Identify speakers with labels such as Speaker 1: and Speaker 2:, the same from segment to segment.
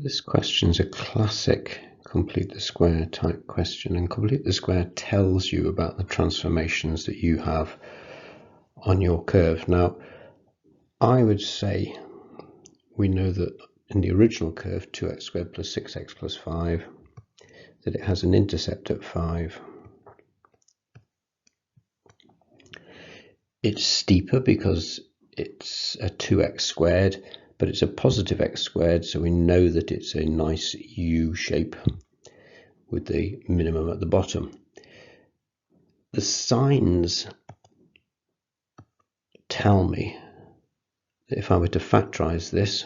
Speaker 1: This question is a classic complete the square type question, and complete the square tells you about the transformations that you have on your curve. Now, I would say we know that in the original curve, 2x squared plus 6x plus 5, that it has an intercept at 5. It's steeper because it's a 2x squared, but it's a positive x squared, so we know that it's a nice U shape with the minimum at the bottom. The signs tell me that if I were to factorize this,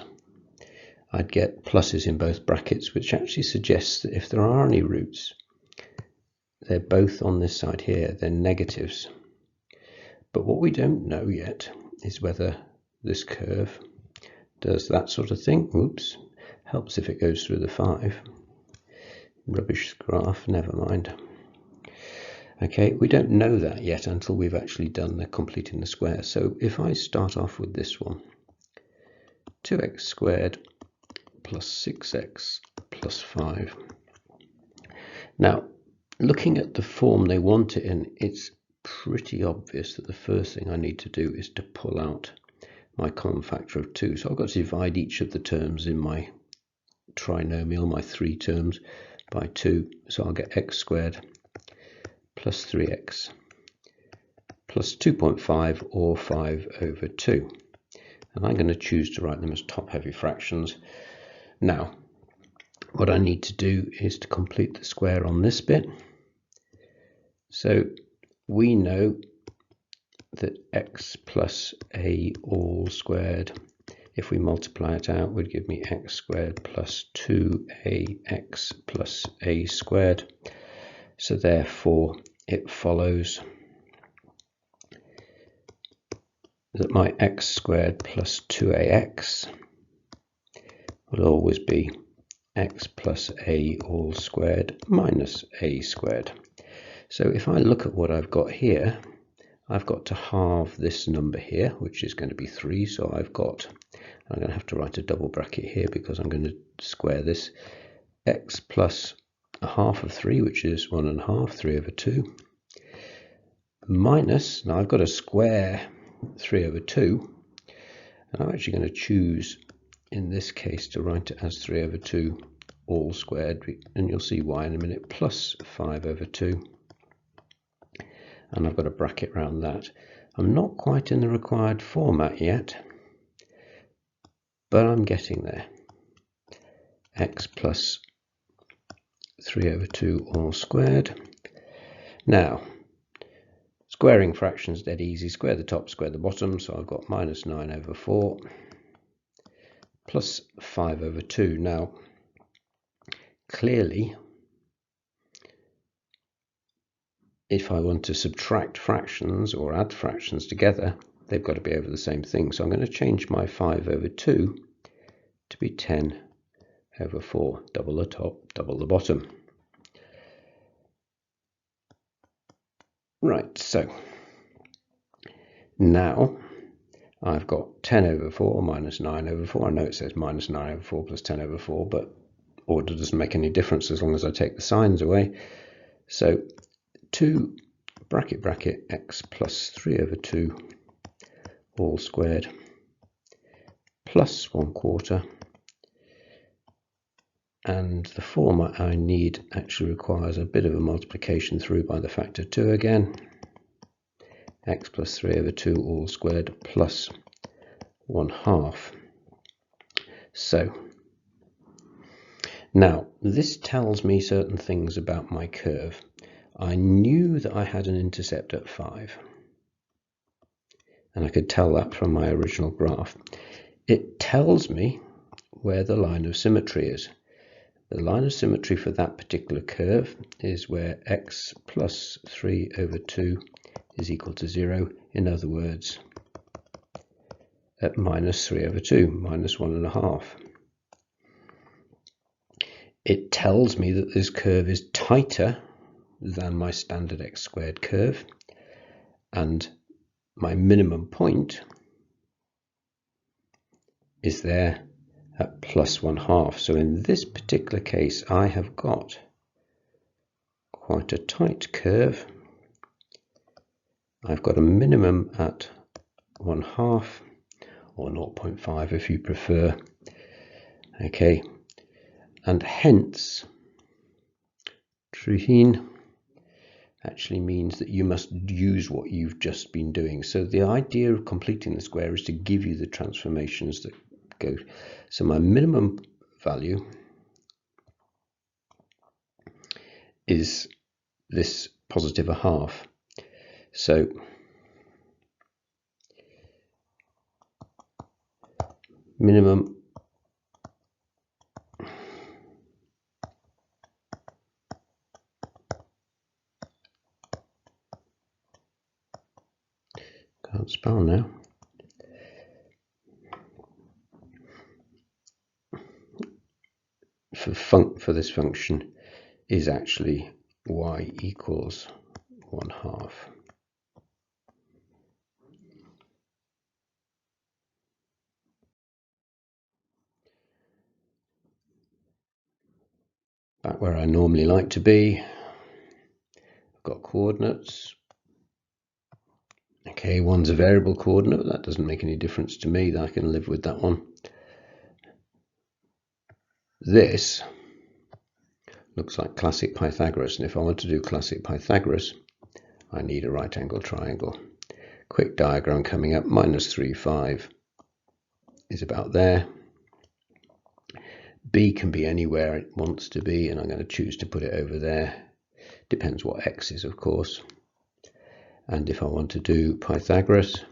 Speaker 1: I'd get pluses in both brackets, which actually suggests that if there are any roots, they're both on this side here, they're negatives. But what we don't know yet is whether this curve does that sort of thing. Oops, helps if it goes through the 5. Rubbish graph, never mind. Okay, we don't know that yet until we've actually done the completing the square. So if I start off with this one, 2x squared plus 6x plus 5. Now, looking at the form they want it in, it's pretty obvious that the first thing I need to do is to pull out my common factor of 2. So I've got to divide each of the terms in my trinomial, my 3 terms, by 2. So I'll get x squared plus 3x plus 2.5 or 5 over 2. And I'm going to choose to write them as top-heavy fractions. Now, what I need to do is to complete the square on this bit. So we know that x plus a all squared, if we multiply it out, would give me x squared plus 2ax plus a squared. So therefore, it follows that my x squared plus 2ax will always be x plus a all squared minus a squared. So if I look at what I've got here, I've got to halve this number here, which is going to be 3. So I'm going to have to write a double bracket here because I'm going to square this. X plus a half of 3, which is 1 1/2, 3 over 2, minus, now I've got to square 3 over 2, and I'm actually going to choose, in this case, to write it as 3 over 2 all squared, and you'll see why in a minute, plus 5 over 2. And I've got a bracket around that. I'm not quite in the required format yet, but I'm getting there. X plus 3 over 2 all squared. Now, squaring fractions dead easy. Square the top, square the bottom. So I've got minus 9 over 4 plus 5 over 2. Now, clearly, if I want to subtract fractions or add fractions together, they've got to be over the same thing. So I'm going to change my 5 over 2 to be 10 over 4. Double the top, double the bottom. Right, so now I've got 10 over 4 minus 9 over 4. I know it says minus 9 over 4 plus 10 over 4, but order doesn't make any difference as long as I take the signs away. So 2 bracket bracket x plus 3 over 2 all squared plus 1/4, and the format I need actually requires a bit of a multiplication through by the factor 2 again. X plus 3 over 2 all squared plus 1/2. So now this tells me certain things about my curve. I knew that I had an intercept at 5, and I could tell that from my original graph. It tells me where the line of symmetry is. The line of symmetry for that particular curve is where x plus 3 over 2 is equal to 0. In other words, at minus 3 over 2, minus 1 1/2. It tells me that this curve is tighter than my standard x squared curve, and my minimum point is there at plus 1/2. So in this particular case, I have got quite a tight curve. I've got a minimum at 1/2 or 0.5 if you prefer. Okay, and hence Truhin actually means that you must use what you've just been doing. So the idea of completing the square is to give you the transformations that go. So my minimum value is this positive 1/2. So minimum can't spell now. For this function is actually y equals 1/2. Back where I normally like to be. I've got coordinates. Okay, one's a variable coordinate. That doesn't make any difference to me. I can live with that one. This looks like classic Pythagoras, and if I want to do classic Pythagoras, I need a right angle triangle. Quick diagram coming up. -3, 5 is about there. B can be anywhere it wants to be, and I'm going to choose to put it over there. Depends what x is, of course. And if I want to do Pythagoras,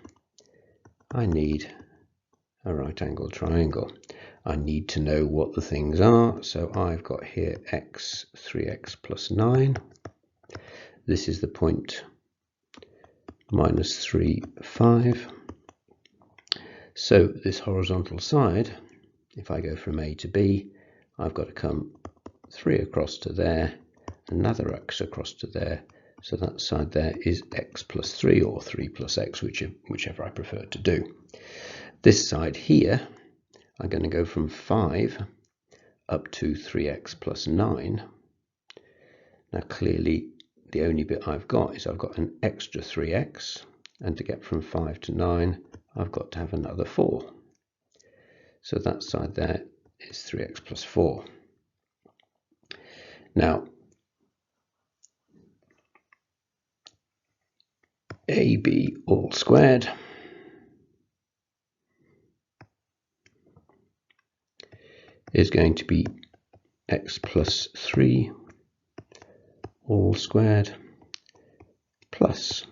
Speaker 1: I need a right angle triangle. I need to know what the things are. So I've got here x, 3x plus 9. This is the point -3, 5. So this horizontal side, if I go from A to B, I've got to come 3 across to there, another x across to there. So that side there is x plus 3 or 3 plus x, whichever I prefer to do. This side here, I'm going to go from 5 up to 3x plus 9. Now clearly the only bit I've got is I've got an extra 3x, and to get from 5 to 9 I've got to have another 4. So that side there is 3x plus 4. Now AB all squared is going to be x plus 3 all squared plus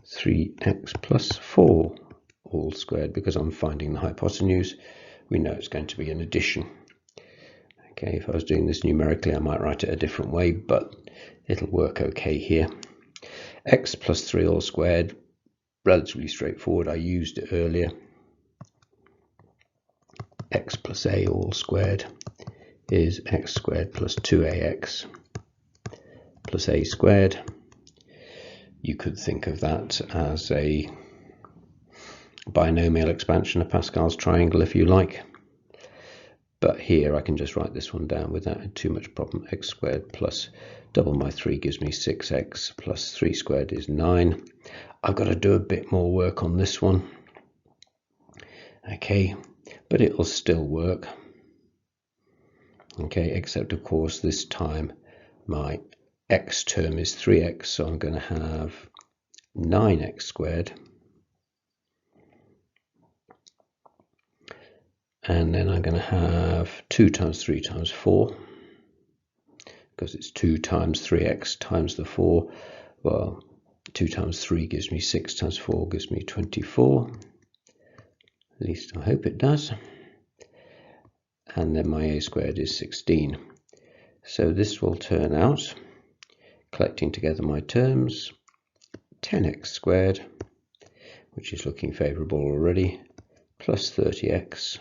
Speaker 1: 3x plus 4 all squared. Because I'm finding the hypotenuse, we know it's going to be an addition. Okay, if I was doing this numerically, I might write it a different way, but it'll work okay here. X plus 3 all squared, relatively straightforward. I used it earlier. X plus a all squared is x squared plus 2ax plus a squared. You could think of that as a binomial expansion of Pascal's triangle if you like. But here I can just write this one down without too much problem. X squared plus double my 3 gives me 6x plus 3 squared is 9. I've got to do a bit more work on this one. Okay, but it will still work. Okay, except of course this time my x term is 3x, so I'm going to have 9x squared. And then I'm going to have 2 times 3 times 4, because it's 2 times 3x times the 4. Well, 2 times 3 gives me 6 times 4 gives me 24. At least I hope it does. And then my a squared is 16. So this will turn out, collecting together my terms, 10x squared, which is looking favourable already, plus 30x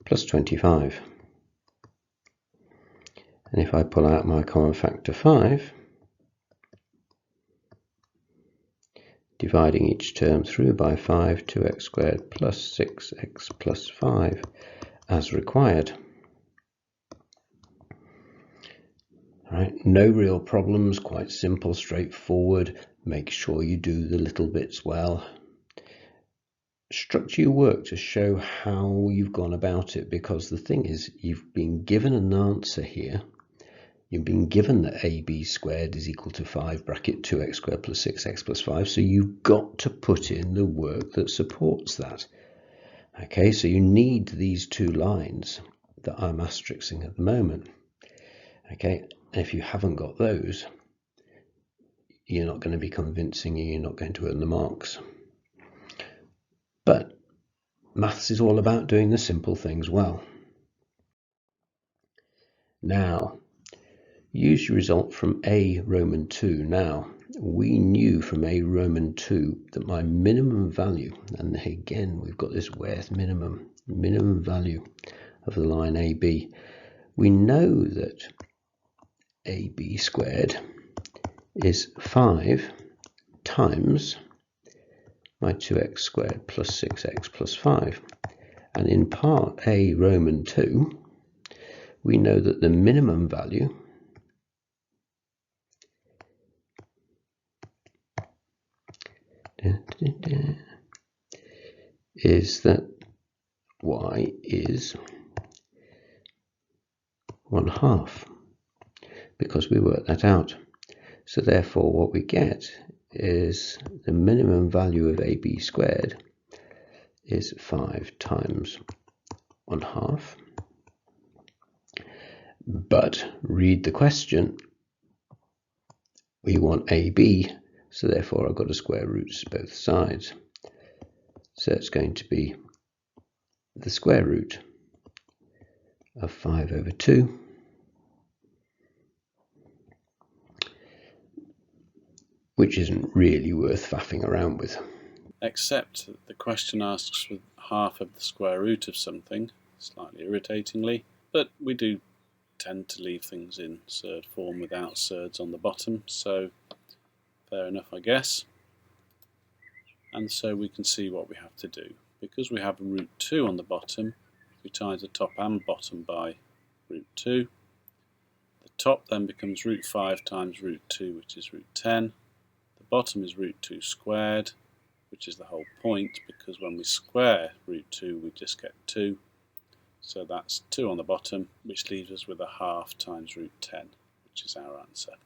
Speaker 1: plus 25. And if I pull out my common factor 5, dividing each term through by 5, 2x squared plus 6x plus 5 as required. Right, no real problems, quite simple, straightforward. Make sure you do the little bits well. Structure your work to show how you've gone about it, because the thing is, you've been given an answer here. You've been given that ab squared is equal to 5 bracket 2x squared plus 6x plus 5, so you've got to put in the work that supports that. Okay, so you need these two lines that I'm asterisking at the moment. Okay, and if you haven't got those, you're not going to be convincing, and you're not going to earn the marks. But maths is all about doing the simple things well. Now, use your result from A Roman 2. Now, we knew from A Roman 2 that my minimum value, and again we've got this where's minimum value of the line AB. We know that AB squared is 5 times my 2x squared plus 6x plus 5. And in part A Roman 2, we know that the minimum value is that y is 1/2, because we worked that out. So therefore what we get is the minimum value of AB squared is 5 times 1/2. But read the question, we want AB, so therefore I've got to square roots both sides. So it's going to be the square root of 5 over 2, which isn't really worth faffing around with.
Speaker 2: Except that the question asks for half of the square root of something, slightly irritatingly, but we do tend to leave things in surd form without surds on the bottom, so fair enough, I guess. And so we can see what we have to do. Because we have root 2 on the bottom, we times the top and bottom by root 2. The top then becomes root 5 times root 2, which is root 10. The bottom is root 2 squared, which is the whole point, because when we square root 2 we just get 2. So that's 2 on the bottom, which leaves us with 1/2 times root 10, which is our answer.